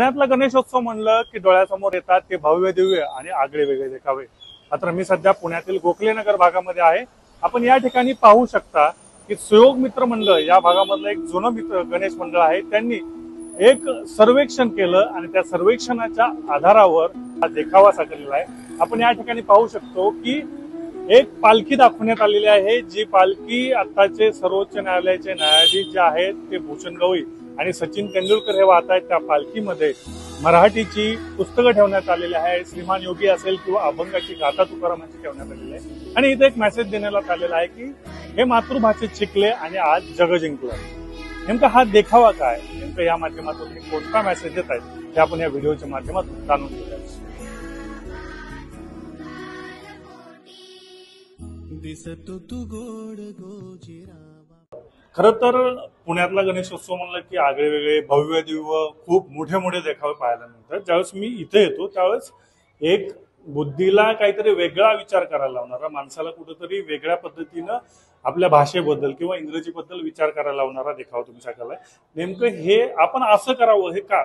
पुण्यातला गणेशोत्सव म्हणलं की डोळ्यासमोर येतात ते भव्य दिव्य आणि आगळे वेगळे देखावे। मात्र मी सध्या पुण्यातील गोखलेनगर भागामध्ये आहे। आपण या ठिकाणी पाहू शकता की सुयोग मित्र मंडळ या भागामधलं एक जुनं मित्र गणेश मंडळ आहे। त्यांनी एक सर्वेक्षण केलं आणि त्या सर्वेक्षणाच्या आधारावर हा देखावा साकारलेला आहे। आपण या ठिकाणी पाहू शकतो की एक पालखी दाखवण्यात आलेली आहे, जी पालखी आताचे सर्वोच्च न्यायालयाचे न्यायाधीश जे आहेत ते भूषण गवई आणि सचिन तेंडुलकर हे वाहत आहेत। त्या पालखीमध्ये मराठीची पुस्तकं ठेवण्यात आलेली आहे, श्रीमान योगी असेल किंवा अभंगाची गाथा तुकारामांची ठेवण्यात आलेली आहे। आणि इथे एक मेसेज देण्यात आलेला आहे की हे मातृभाषेत शिकले आणि आज जग जिंकलं। नेमका हा देखावा काय, नेमकं या माध्यमातून कोणता मेसेज देत आहेत ते आपण या व्हिडिओच्या माध्यमातून जाणून घेऊया। खरं तर पुण्यातला गणेशोत्सव म्हणलं की आगळे वेगळे भव्य दिव्य खूप मोठे मोठे देखावे पाहायला मिळतात। ज्यावेळेस मी इथे येतो त्यावेळेस एक बुद्धीला काहीतरी वेगळा विचार करायला लावणारा, माणसाला कुठेतरी वेगळ्या पद्धतीनं आपल्या भाषेबद्दल किंवा इंग्रजीबद्दल विचार करायला लावणारा देखावा तुम्ही साकारलाय। नेमकं हे आपण असं करावं हे का?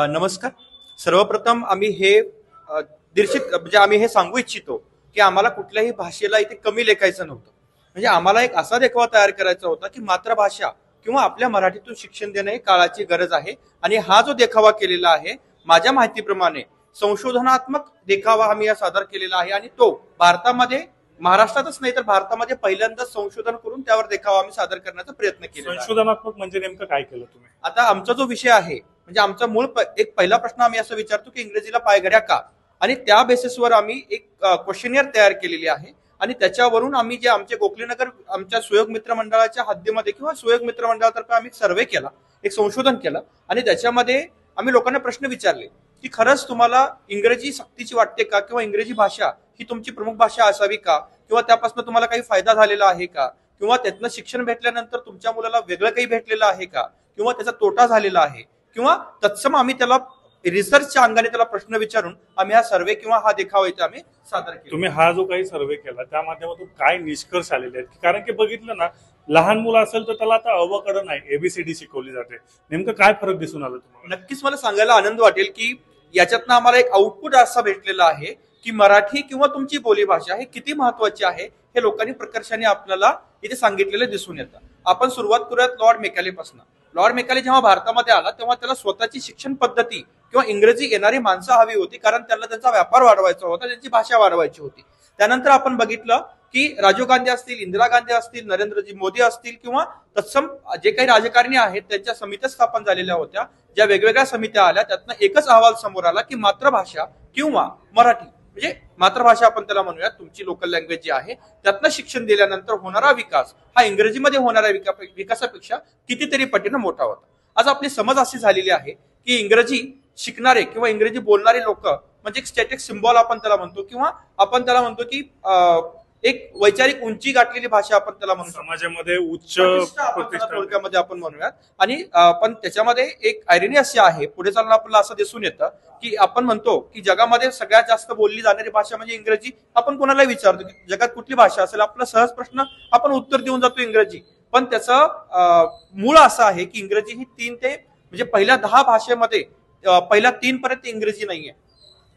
नमस्कार। सर्वप्रथम आम्ही हे म्हणजे आम्ही हे सांगू इच्छितो की आम्हाला कुठल्याही भाषेला इथे कमी लेखायचं नव्हतं। म्हणजे आम्हाला एक असा देखावा तयार करायचा होता की मातृभाषा किंवा आपल्या मराठीतून शिक्षण देणं ही काळाची गरज आहे। आणि हा जो देखावा केलेला आहे, माझ्या माहितीप्रमाणे संशोधनात्मक देखावा आम्ही सादर केलेला आहे आणि तो भारतामध्ये, महाराष्ट्रातच नाही तर भारतामध्ये पहिल्यांदा संशोधन करून त्यावर देखावा आम्ही सादर करण्याचा प्रयत्न केला। संशोधनात्मक म्हणजे नेमकं काय केलं तुम्ही? आता आमचा जो विषय आहे, म्हणजे आमचा मूळ एक पहिला प्रश्न आम्ही असं विचारतो की इंग्रजीला पायघड्या का, आणि त्या बेसिसवर आम्ही एक क्वेश्चनियर तयार केलेली आहे। आणि त्याच्यावरून आम्ही जे आमचे गोखलेनगर आमच्या सुयोग मित्र मंडळाच्या हद्दीमध्ये किंवा सुयोग मित्र मंडळातर्फे आम्ही सर्वे केला, एक संशोधन केलं आणि त्याच्यामध्ये आम्ही लोकांना प्रश्न विचारले की खरंच तुम्हाला इंग्रजी सक्तीची वाटते का, किंवा इंग्रजी भाषा ही तुमची प्रमुख भाषा असावी का, किंवा त्यापासून तुम्हाला काही फायदा झालेला आहे का, किंवा त्यातनं शिक्षण भेटल्यानंतर तुमच्या मुलाला वेगळं काही भेटलेलं आहे का, किंवा त्याचा तोटा झालेला आहे, किंवा तत्सम आम्ही त्याला रिसर्चच्या अंगाने त्याला प्रश्न विचारून आम्ही हा सर्वे किंवा हा देखावा इथे आम्ही सादर केला। तुम्ही हा जो काही सर्वे केला त्या माध्यमातून काय निष्कर्ष आलेले आहेत? कारण की बघितलं ना, लहान मुलं असेल तर त्याला आता अवकड नाही, एबीसीडी शिकवली जाते। नेमकं काय फरक दिसून आलं तुम्हाला? नक्कीच मला सांगायला आनंद वाटेल की याच्यातनं आम्हाला एक आउटपुट असा भेटलेला आहे की मराठी किंवा तुमची बोलीभाषा हे किती महत्वाची आहे हे लोकांनी प्रकर्षाने आपल्याला इथे सांगितलेले दिसून येतं। आपण सुरुवात करूयात लॉर्ड मेकॅले पासून। लॉर्ड मेकॅले जेव्हा भारतामध्ये आला तेव्हा त्याला स्वतःची शिक्षण पद्धती किंवा इंग्रजी येणारी माणसं हवी होती, कारण त्यांना त्यांचा व्यापार वाढवायचा होता, त्यांची भाषा वाढवायची होती। त्यानंतर आपण बघितलं की राजीव गांधी असतील, इंदिरा गांधी असतील, नरेंद्रजी मोदी असतील किंवा तत्सम जे काही राजकारणी आहेत त्यांच्या समित्या स्थापन झालेल्या होत्या। ज्या वेगवेगळ्या समित्या आल्या त्यातनं एकच अहवाल समोर आला की मातृभाषा किंवा मराठी, म्हणजे मातृभाषा आपण त्याला म्हणूयात, तुमची लोकल लँग्वेज जी आहे, त्यातनं शिक्षण दिल्यानंतर होणारा विकास हा इंग्रजीमध्ये होणाऱ्या विकासापेक्षा कितीतरी पटीनं मोठा होता। आज आपली समज अशी झालेली आहे की इंग्रजी शिकणारे किंवा इंग्रजी बोलणारे लोक म्हणजे एक स्टॅटिक सिम्बॉल आपण त्याला म्हणतो, किंवा आपण त्याला म्हणतो की एक वैचारिक उंची गाठलेली भाषा आपण त्याला म्हणतो, समाजामध्ये उच्च थोडक्यामध्ये आपण म्हणूयात। आणि पण त्याच्यामध्ये एक आयरनी अशी आहे, पुढे चालून आपल्याला असं दिसून येतं की आपण म्हणतो की जगामध्ये सगळ्यात जास्त बोलली जाणारी भाषा म्हणजे इंग्रजी। आपण कोणाला विचारतो की जगात कुठली भाषा असेल, आपला सहज प्रश्न आपण उत्तर देऊन जातो इंग्रजी। पण त्याचं मूळ असं आहे की इंग्रजी ही 3 ते म्हणजे पहिल्या 10 भाषेमध्ये पहिल्या 3 पर्यंत इंग्रजी नाहीये।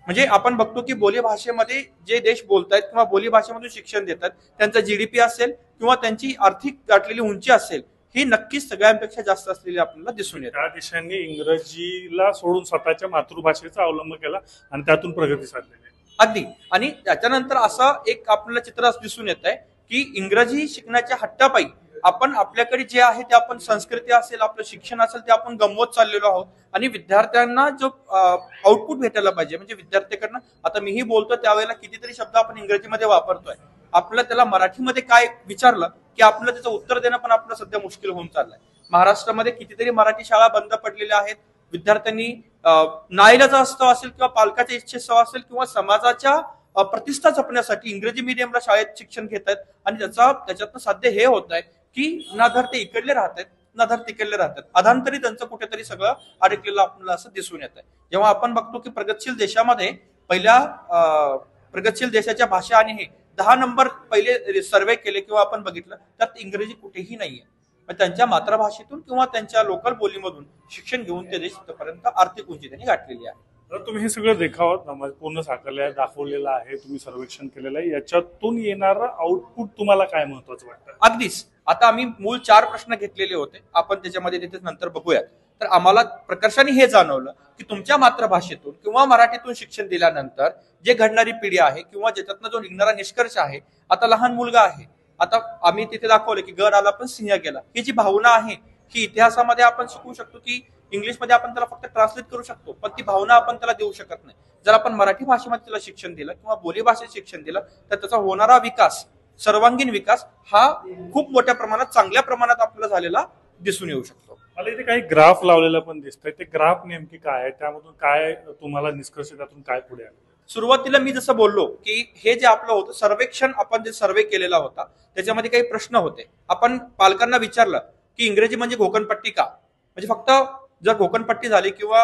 म्हणजे आपण बघतो की बोली भाषेमध्ये जे देश बोलतायत किंवा बोली भाषेमधून शिक्षण देतात त्यांचा जीडीपी असेल किंवा त्यांची आर्थिक गाठलेली उंची असेल, ही नक्कीच सगळ्यांपेक्षा जास्त असलेली आपल्याला दिसून येते। त्या देशांनी इंग्रजीला सोडून स्वतःच्या मातृभाषेचा अवलंब केला आणि त्यातून प्रगती साधलेली आहे अगदी। आणि त्याच्यानंतर असं एक आपल्याला चित्र दिसून येत आहे की इंग्रजी शिकण्याच्या हट्टापायी आपण आपल्याकडे जे आहे ते आपण संस्कृती असेल, आपलं शिक्षण असेल ते आपण गमवत चाललेलो आहोत। आणि विद्यार्थ्यांना जो आउटपुट भेटायला पाहिजे, म्हणजे विद्यार्थ्यांकडनं आता मीही बोलतो त्यावेळेला कितीतरी शब्द आपण इंग्रजीमध्ये वापरतोय, आपल्याला त्याला मराठीमध्ये काय विचारलं की आपल्याला त्याचं उत्तर देणं पण आपलं सध्या मुश्किल होऊन चाललंय। महाराष्ट्रामध्ये कितीतरी मराठी शाळा बंद पडलेल्या आहेत। विद्यार्थ्यांनी नाईलाज असेल किंवा पालकाच्या इच्छेसह असेल किंवा समाजाच्या प्रतिष्ठा जपण्यासाठी इंग्रजी मीडियमला शाळेत शिक्षण घेत आहेत, आणि त्याच्यातनं सध्या हे होत आहे की ना धर ते इकडले राहत आहेत ना धर तिकडले राहतात, अधांतरी त्यांचं कुठेतरी सगळं अडकलेलं आपल्याला असं दिसून येत आहे। जेव्हा आपण बघतो की प्रगतशील देशामध्ये पहिल्या प्रगतशील देशाच्या भाषा आणि हे 10 नंबर पहिले सर्वे केले किंवा आपण बघितलं त्यात इंग्रजी कुठेही नाहीये। पण त्यांच्या मातृभाषेतून किंवा त्यांच्या लोकल बोलीमधून शिक्षण घेऊन ते देश तिथपर्यंत आर्थिक उंची त्यांनी गाठलेली आहे. तर तुम्ही हे सगळं देखावत पूर्ण साकारलं आहे, दाखवलेलं आहे, तुम्ही सर्वेक्षण केलेलं आहे, याच्यातून येणारं आउटपुट तुम्हाला काय महत्वाचं वाटतं? अगदीच. आता आम्ही मूळ 4 प्रश्न घेतलेले होते, आपण त्याच्यामध्ये तिथे नंतर बघूयात. तर आम्हाला प्रकर्षाने हे जाणवलं की तुमच्या मातृभाषेतून किंवा मराठीतून शिक्षण दिल्यानंतर जे घडणारी पिढी आहे किंवा ज्याच्यातनं जो निघणारा निष्कर्ष आहे, आता लहान मुलगा आहे, आता आम्ही तिथे दाखवलं की गड आला पण सिंह गेला, ही जी भावना आहे ही इतिहासामध्ये आपण शिकू शकतो की इंग्लिशमध्ये आपण त्याला फक्त ट्रान्सलेट करू शकतो, पण ती भावना आपण त्याला देऊ शकत नाही. जर आपण मराठी भाषेमध्ये त्याला शिक्षण दिलं किंवा बोलीभाषेत शिक्षण दिलं तर त्याचा होणारा विकास, सर्वांगीण विकास हा खूप मोठ्या प्रमाणात, चांगल्या प्रमाणात आपल्याला झालेला दिसून येऊ शकतो. मला इथे काही ग्राफ लावलेलं पण दिसतंय, ते ग्राफ नेमकी काय आहे, त्यामधून काय तुम्हाला निष्कर्ष, त्यातून काय पुढे आलं? सुरुवातीला मी जसं बोललो की हे जे आपलं होतं सर्वेक्षण, आपण जे सर्वे केलेला होता त्याच्यामध्ये काही प्रश्न होते. आपण पालकांना विचारलं की इंग्रजी म्हणजे घोकणपट्टी का, म्हणजे फक्त जर घोकणपट्टी झाली किंवा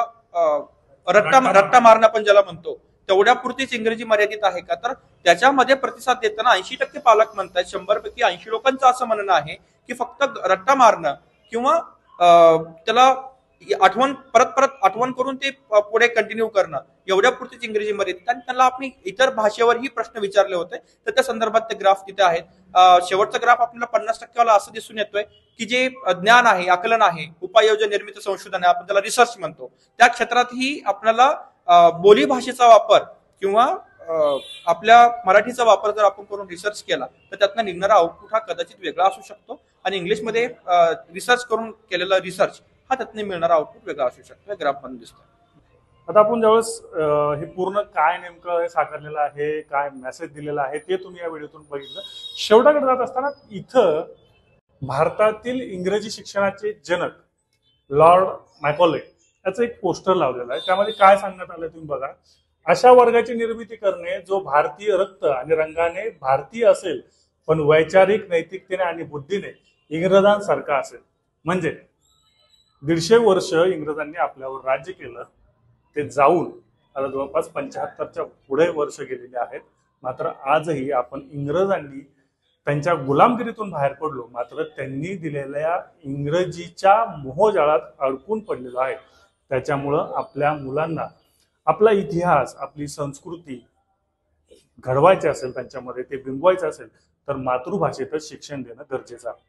रट्टा मारणं आपण ज्याला म्हणतो तेवढ्या पुरतीच इंग्रजी मर्यादित आहे का, तर त्याच्यामध्ये प्रतिसाद देताना 80% पालक म्हणतात, 100 पैकी 80 लोकांचं असं म्हणणं आहे की फक्त रट्टा मारणं किंवा त्याला परत परत आठवण करून ते पुढे कंटिन्यू करणं एवढ्या पुरतीच इंग्रजी मर्यादित. आणि त्यांना आपण इतर भाषेवरही प्रश्न विचारले होते, तर त्या संदर्भात ते ग्राफ तिथे आहेत. शेवटचा ग्राफ आपल्याला 50% वाला असं दिसून येतोय की जे ज्ञान आहे, आकलन आहे, उपाययोजन, निर्मित संशोधन आहे, आपण त्याला रिसर्च म्हणतो, त्या क्षेत्रातही आपल्याला बोली भाषेचा वापर किंवा आपल्या मराठीचा वापर जर आपण करून रिसर्च केला तर त्यातनं निघणारा आउटपुट हा कदाचित वेगळा असू शकतो. आणि इंग्लिशमध्ये रिसर्च करून केलेला रिसर्च हा त्यातनं मिळणारा आउटपुट वेगळा असू शकतो. ग्राफ पण दिसतो. आता आपण ज्यावेळेस हे पूर्ण काय नेमकं हे साकारलेलं आहे, काय मेसेज दिलेला आहे, ते तुम्ही या व्हिडिओतून बघितलं. शेवटाकडे जात असताना इथं भारतातील इंग्रजी शिक्षणाचे जनक लॉर्ड मॅकॉले याचं एक पोस्टर लावलेलं आहे. त्यामध्ये काय सांगण्यात आलं तुम्ही बघा. अशा वर्गाची निर्मिती करणे जो भारतीय रक्त आणि रंगाने भारतीय असेल पण वैचारिक, नैतिकतेने आणि बुद्धीने इंग्रजांसारखा असेल. म्हणजे 150 वर्ष इंग्रजांनी आपल्यावर राज्य केलं, ते जाऊन आता जवळपास 75च्या पुढे वर्ष गेलेले आहेत. मात्र आजही आपण इंग्रजांनी त्यांच्या गुलामगिरीतून बाहेर पडलो, मात्र त्यांनी दिलेल्या इंग्रजीच्या मोहजाळात अडकून पडलेलो आहे. त्याच्यामुळं आपल्या मुलांना आपला इतिहास, आपली संस्कृती घडवायची असेल, त्यांच्यामध्ये ते बिंबवायचं असेल तर मातृभाषेतच शिक्षण देणं गरजेचं आहे.